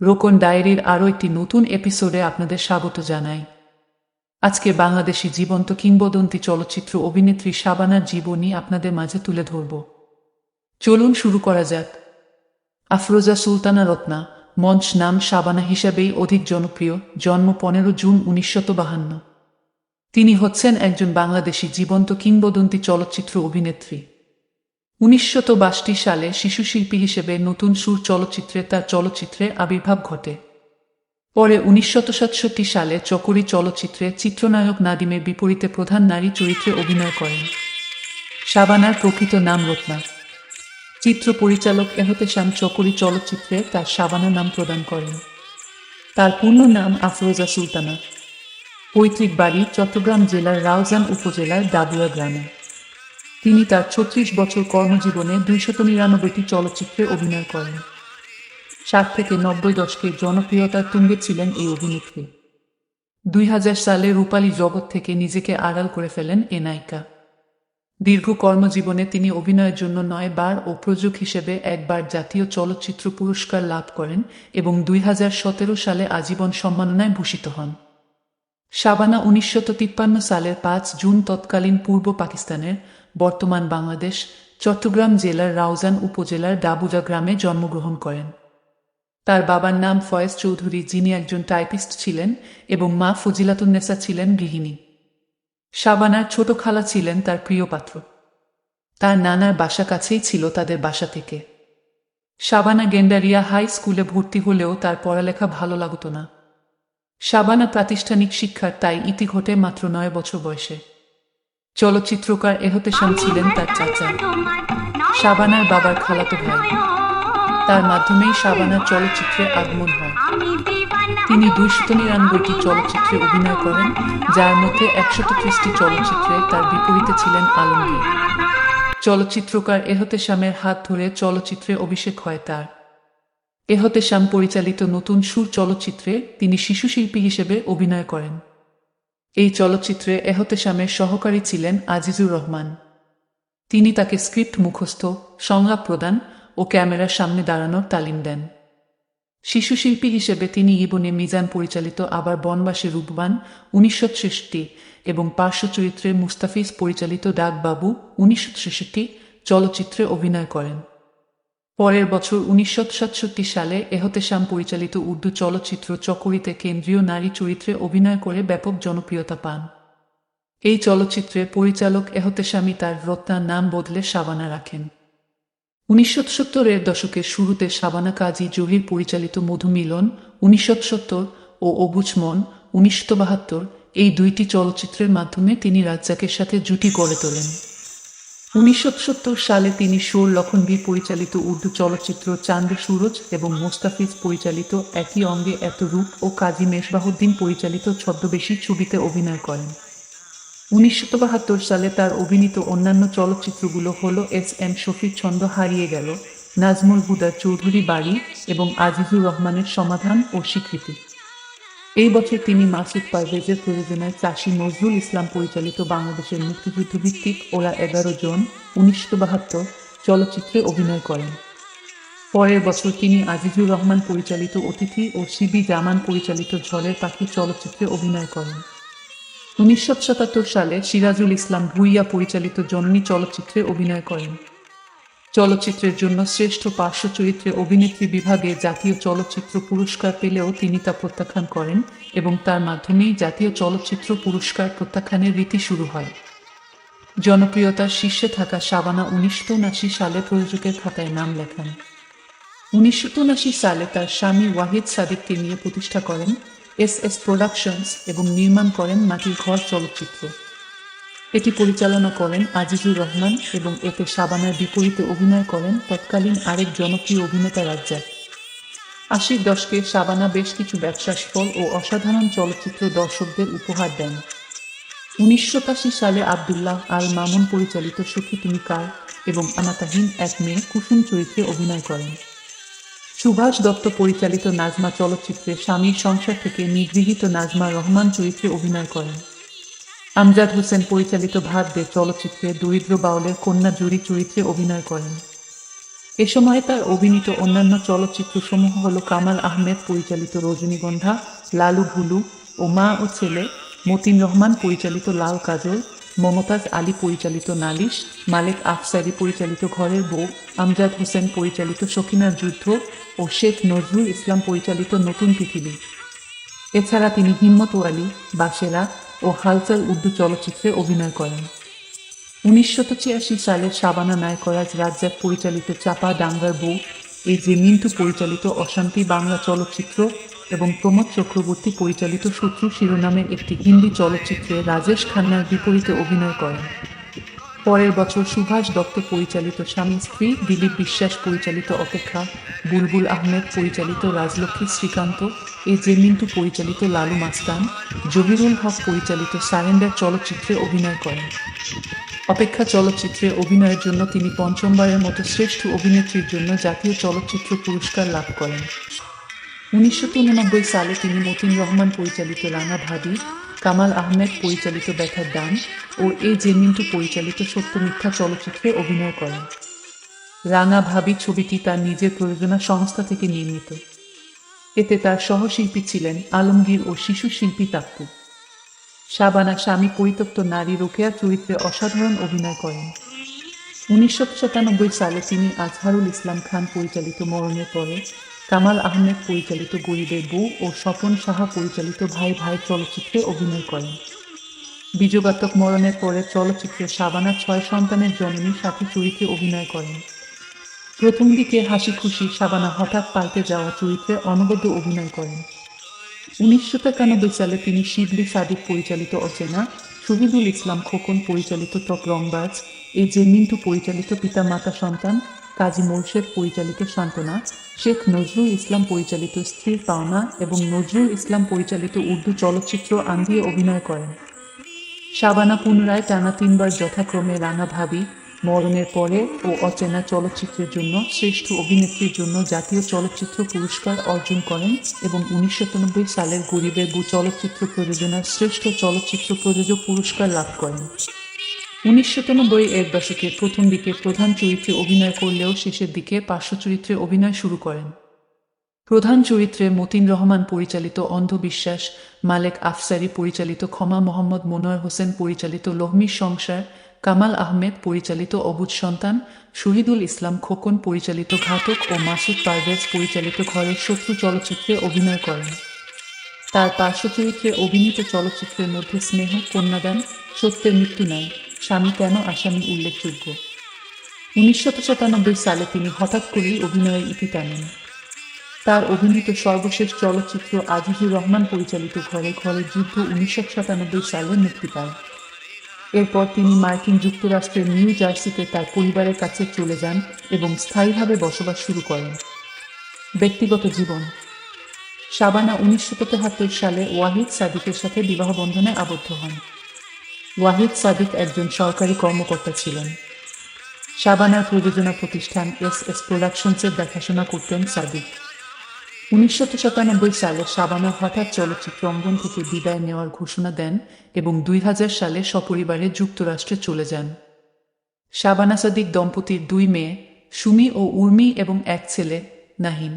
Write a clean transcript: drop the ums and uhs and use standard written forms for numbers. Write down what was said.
রোকন ডায়েরির আরও একটি নতুন এপিসোডে আপনাদের স্বাগত জানাই। আজকে বাংলাদেশি জীবন্ত কিংবদন্তি চলচ্চিত্র অভিনেত্রী শাবানার জীবনী আপনাদের মাঝে তুলে ধরব। চলুন শুরু করা যাক। আফরোজা সুলতানা রত্না, মঞ্চ নাম শাবানা হিসাবেই অধিক জনপ্রিয়। জন্ম 15 জুন 1952। তিনি হচ্ছেন একজন বাংলাদেশি জীবন্ত কিংবদন্তি চলচ্চিত্র অভিনেত্রী। 1962 সালে শিশুশিল্পী হিসেবে নতুন সুর চলচ্চিত্রে তার চলচ্চিত্রে আবির্ভাব ঘটে। পরে 1967 সালে চকরি চলচ্চিত্রে চিত্রনায়ক নাদিমের বিপরীতে প্রধান নারী চরিত্রে অভিনয় করেন। শাবানার প্রকৃত নাম রত্না। চিত্র পরিচালক এহতেশাম চকরি চলচ্চিত্রে তার শাবানা নাম প্রদান করেন। তার পূর্ণ নাম আফরোজা সুলতানা। পৈতৃক বাড়ি চট্টগ্রাম জেলার রাউজান উপজেলার ডাবুয়া গ্রামে। তিনি তার 36 বছর কর্মজীবনে 299টি চলচ্চিত্রে অভিনয় করেন। 60 থেকে 90 দশকের জনপ্রিয়তার তুঙ্গে ছিলেন এই অভিনেত্রী। 2000 সালে রূপালী জগৎ থেকে নিজেকে আড়াল করে ফেলেন এ নায়িকা। দীর্ঘ কর্মজীবনে তিনি অভিনয়ের জন্য 9 বার ও প্রযোজক হিসেবে একবার জাতীয় চলচ্চিত্র পুরস্কার লাভ করেন এবং 2017 সালে আজীবন সম্মাননায় ভূষিত হন। শাবানা 1953 সালের 5 জুন তৎকালীন পূর্ব পাকিস্তানের, বর্তমান বাংলাদেশ, চট্টগ্রাম জেলার রাউজান উপজেলার ডাবুজা গ্রামে জন্মগ্রহণ করেন। তার বাবার নাম ফয়েজ চৌধুরী, যিনি একজন টাইপিস্ট ছিলেন, এবং মা ফজিলাতুন্নেসা ছিলেন গৃহিণী। শাবানার ছোট খালা ছিলেন তার প্রিয় পাত্র। তার নানার বাসা কাছেই ছিল তাদের বাসা থেকে। শাবানা গেন্ডারিয়া হাই স্কুলে ভর্তি হলেও তার পড়ালেখা ভালো লাগত না। শাবানা প্রাতিষ্ঠানিক শিক্ষার তাই ইতি ঘটে মাত্র 9 বছর বয়সে। চলচ্চিত্রকার এহতেশাম ছিলেন তার চাচা, শাবানার বাবার খালাতো ভাই। তার মাধ্যমেই শাবানার চলচ্চিত্রে আগমন হয়। তিনি 299টি চলচ্চিত্রে অভিনয় করেন, যার মধ্যে 130টি চলচ্চিত্রে তার বিপরীতে ছিলেন আলমগীর। চলচ্চিত্রকার এহতেশামের হাত ধরে চলচ্চিত্রে অভিষেক হয় তার। এহতেশাম পরিচালিত নতুন সুর চলচ্চিত্রে তিনি শিশুশিল্পী হিসেবে অভিনয় করেন। এই চলচ্চিত্রে এহতেশামের সহকারী ছিলেন আজিজুর রহমান। তিনি তাকে স্ক্রিপ্ট মুখস্থ, সংলাপ প্রদান ও ক্যামেরার সামনে দাঁড়ানোর তালিম দেন। শিশুশিল্পী হিসেবে তিনি ইবনে মিজান পরিচালিত আবার বনবাসী রূপবান 1963 এবং পার্শ্ব চরিত্রে মুস্তাফিজ পরিচালিত ডাকবাবু 1963 চলচ্চিত্রে অভিনয় করেন। পরের বছর 1967 সালে এহতেশাম পরিচালিত উর্দু চলচ্চিত্র চকরিতে কেন্দ্রীয় নারী চরিত্রে অভিনয় করে ব্যাপক জনপ্রিয়তা পান। এই চলচ্চিত্রে পরিচালক এহতেশামই তার রত্নার নাম বদলে শাবানা রাখেন। 1970-এর দশকের শুরুতে শাবানা কাজী জহির পরিচালিত মধুমিলন 1970 ও অবুঝ মন 1972 এই দুইটি চলচ্চিত্রের মাধ্যমে তিনি রাজ্জাকের সাথে জুটি গড়ে তোলেন। 1970 সালে তিনি শোর লখনভী পরিচালিত উর্দু চলচ্চিত্র চাঁদে সুরজ এবং মোস্তাফিজ পরিচালিত একই অঙ্গে এত রূপ ও কাজী মেজবাহুদ্দিন পরিচালিত ছদ্মবেশী ছবিতে অভিনয় করেন। 1972 সালে তার অভিনীত অন্যান্য চলচ্চিত্রগুলো হল এস.এম. শফির ছন্দ হারিয়ে গেল, নাজমুল হুদার চৌধুরী বাড়ি এবং আজিজুর রহমানের সমাধান ও স্বীকৃতি। এই বছর তিনি মাসুদ পারভেজের প্রযোজনায় চাষী নজরুল ইসলাম পরিচালিত বাংলাদেশের মুক্তিযুদ্ধভিত্তিক ওরা 11 জন 1972 চলচ্চিত্রে অভিনয় করেন। পরের বছর তিনি আজিজুর রহমান পরিচালিত অতিথি ও সিবি জামান পরিচালিত ঝড়ের পাখি চলচ্চিত্রে অভিনয় করেন। 1977 সালে সিরাজুল ইসলাম ভুইয়া পরিচালিত জননী চলচ্চিত্রে অভিনয় করেন। চলচ্চিত্রের জন্য শ্রেষ্ঠ পার্শ্ব চরিত্রে অভিনেত্রী বিভাগে জাতীয় চলচ্চিত্র পুরস্কার পেলেও তিনি তা প্রত্যাখ্যান করেন এবং তার মাধ্যমেই জাতীয় চলচ্চিত্র পুরস্কার প্রত্যাখ্যানের রীতি শুরু হয়। জনপ্রিয়তার শীর্ষে থাকা শাবানা 1979 সালে প্রযোজকের খাতায় নাম লেখান। 1979 সালে তার স্বামী ওয়াহিদ সাদিককে নিয়ে প্রতিষ্ঠা করেন এস.এস. প্রোডাকশনস এবং নির্মাণ করেন মাটির ঘর চলচ্চিত্র। এটি পরিচালনা করেন আজিজুর রহমান এবং এতে শাবানার বিপরীতে অভিনয় করেন তৎকালীন আরেক জনপ্রিয় অভিনেতা রাজ্জাক। 80-র দশকে শাবানা বেশ কিছু ব্যবসা সফল ও অসাধারণ চলচ্চিত্র দর্শকদের উপহার দেন। 1983 সালে আব্দুল্লাহ আল মামুন পরিচালিত সখী তুমি কার এবং আনাতাহীন এক মেয়ে কুসুম চরিত্রে অভিনয় করেন। সুভাষ দত্ত পরিচালিত নাজমা চলচ্চিত্রে স্বামীর সংসার থেকে নিগৃহীত নাজমা রহমান চরিত্রে অভিনয় করেন। আমজাদ হোসেন পরিচালিত ভাত দে চলচ্চিত্রে দরিদ্র বাউলের কন্যা জুরি চরিত্রে অভিনয় করেন। এ সময়ে তার অভিনীত অন্যান্য চলচ্চিত্রসমূহ হল কামাল আহমেদ পরিচালিত রজনীগন্ধা, লালু ভুলু ও মা ও ছেলে, মতিন রহমান পরিচালিত লাল কাজল, মমতাজ আলী পরিচালিত নালিশ, মালেক আফসারি পরিচালিত ঘরের বউ, আমজাদ হোসেন পরিচালিত সখিনার যুদ্ধ ও শেখ নজরুল ইসলাম পরিচালিত নতুন পৃথিবী। এছাড়া তিনি হিম্মত ওয়ালি, বাসেরা ও হালচাল উর্দু চলচ্চিত্রে অভিনয় করেন। 1986 সালে শাবানা নায়করাজ রাজ্জাক পরিচালিত চাপা ডাঙ্গার বউ, এই যে মিন্টু পরিচালিত অশান্তি বাংলা চলচ্চিত্র এবং প্রমোদ চক্রবর্তী পরিচালিত শত্রু শিরোনামের একটি হিন্দি চলচ্চিত্রে রাজেশ খান্নার বিপরীতে অভিনয় করেন। পরের বছর সুভাষ দত্ত পরিচালিত স্বামী স্ত্রী, দিলীপ বিশ্বাস পরিচালিত অপেক্ষা, বুলবুল আহমেদ পরিচালিত রাজলক্ষ্মী শ্রীকান্ত, এ যে মিন্টু পরিচালিত লালু মাস্তান, জহিরুল হক পরিচালিত সারেন্ডার চলচ্চিত্রে অভিনয় করেন। অপেক্ষা চলচ্চিত্রে অভিনয়ের জন্য তিনি পঞ্চমবারের মতো শ্রেষ্ঠ অভিনেত্রীর জন্য জাতীয় চলচ্চিত্র পুরস্কার লাভ করেন। 1993 সালে তিনি মতিন রহমান পরিচালিত রানা ভাবি, কামাল আহমেদ পরিচালিত ব্যথার দান ও এ যে মিন্টু পরিচালিত সত্য মিথ্যা চলচ্চিত্রে অভিনয় করেন। রানা ভাবি ছবিটি তার নিজের প্রযোজনা সংস্থা থেকে নির্মিত। এতে তার সহশিল্পী ছিলেন আলমগীর ও শিশু শিল্পী তাপ্পু। শাবানা স্বামী পরিত্যক্ত নারী রোকেয়া চরিত্রে অসাধারণ অভিনয় করেন। 1997 সালে তিনি আজহারুল ইসলাম খান পরিচালিত মরণের পরে, কামাল আহমেদ পরিচালিত গরিবের বউ ও স্বপন সাহা পরিচালিত ভাই ভাই চলচ্চিত্রে অভিনয় করেন। বীজঘাতক মরণের পরে চলচ্চিত্রে শাবানা 6 সন্তানের জননী সাথী চরিত্রে অভিনয় করেন। প্রথম দিকে হাসি খুশি শাবানা হঠাৎ পাল্টে যাওয়া চরিত্রে অনবদ্য অভিনয় করেন। 1991 সালে তিনি শিবলি সাদিক পরিচালিত অচেনা, শহীদুল ইসলাম খোকন পরিচালিত টক রংবাজ, এ যে মিন্টু পরিচালিত পিতা মাতা সন্তান, কাজী মোর্শেদ পরিচালিত সান্ত্বনা, শেখ নজরুল ইসলাম পরিচালিত স্ত্রীর পাওনা এবং নজরুল ইসলাম পরিচালিত উর্দু চলচ্চিত্র আন্দিয়ে অভিনয় করেন। শাবানা পুনরায় টানা 3 বার যথাক্রমে রানা ভাবি, মরণের পরে ও অচেনা চলচ্চিত্রের জন্য শ্রেষ্ঠ অভিনেত্রীর জন্য জাতীয় চলচ্চিত্র পুরস্কার অর্জন করেন এবং 1990 সালের গরিবের বউ চলচ্চিত্র প্রযোজনার শ্রেষ্ঠ চলচ্চিত্র প্রযোজক পুরস্কার লাভ করেন। 1990 এর দশকের প্রথম দিকে প্রধান চরিত্রে অভিনয় করলেও শেষের দিকে পার্শ্ব চরিত্রে অভিনয় শুরু করেন। প্রধান চরিত্রে মতিন রহমান পরিচালিত অন্ধবিশ্বাস, মালেক আফসারি পরিচালিত ক্ষমা, মোহাম্মদ মনোয়ার হোসেন পরিচালিত লহমির সংসার, কামাল আহমেদ পরিচালিত অবুঝ সন্তান, শহীদুল ইসলাম খোকন পরিচালিত ঘাতক ও মাসুদ পারভেজ পরিচালিত ঘরের শত্রু চলচ্চিত্রে অভিনয় করেন। তার পার্শ্ব চরিত্রে অভিনীত চলচ্চিত্রের মধ্যে স্নেহ, কন্যাদান, সত্যের মৃত্যু নাই, স্বামী কেন আসামি উল্লেখযোগ্য। 1997 সালে তিনি হঠাৎ করেই অভিনয়ের ইতি টানেন। তার অভিনীত সর্বশেষ চলচ্চিত্র আজিজুর রহমান পরিচালিত ঘরে ঘরে যুদ্ধ 1997 সালে মুক্তি পায়। এরপর তিনি মার্কিন যুক্তরাষ্ট্রের নিউ জার্সিতে তার পরিবারের কাছে চলে যান এবং স্থায়ীভাবে বসবাস শুরু করেন। ব্যক্তিগত জীবন: শাবানা 1973 সালে ওয়াহিদ সাদিকের সাথে বিবাহ বন্ধনে আবদ্ধ হন। ওয়াহিদ সাদিক একজন সরকারি কর্মকর্তা ছিলেন। শাবানার প্রযোজনা প্রতিষ্ঠান এস প্রোডাকশনসের দেখাশোনা করতেন সাদিক। 1997 সালে শাবানা হঠাৎ চলচ্চিত্র অঙ্গন থেকে বিদায় নেওয়ার ঘোষণা দেন এবং 2000 সালে সপরিবারে যুক্তরাষ্ট্রে চলে যান। শাবানা সাদিক দম্পতির 2 মেয়ে, সুমি ও উর্মি এবং 1 ছেলে, নাহিম।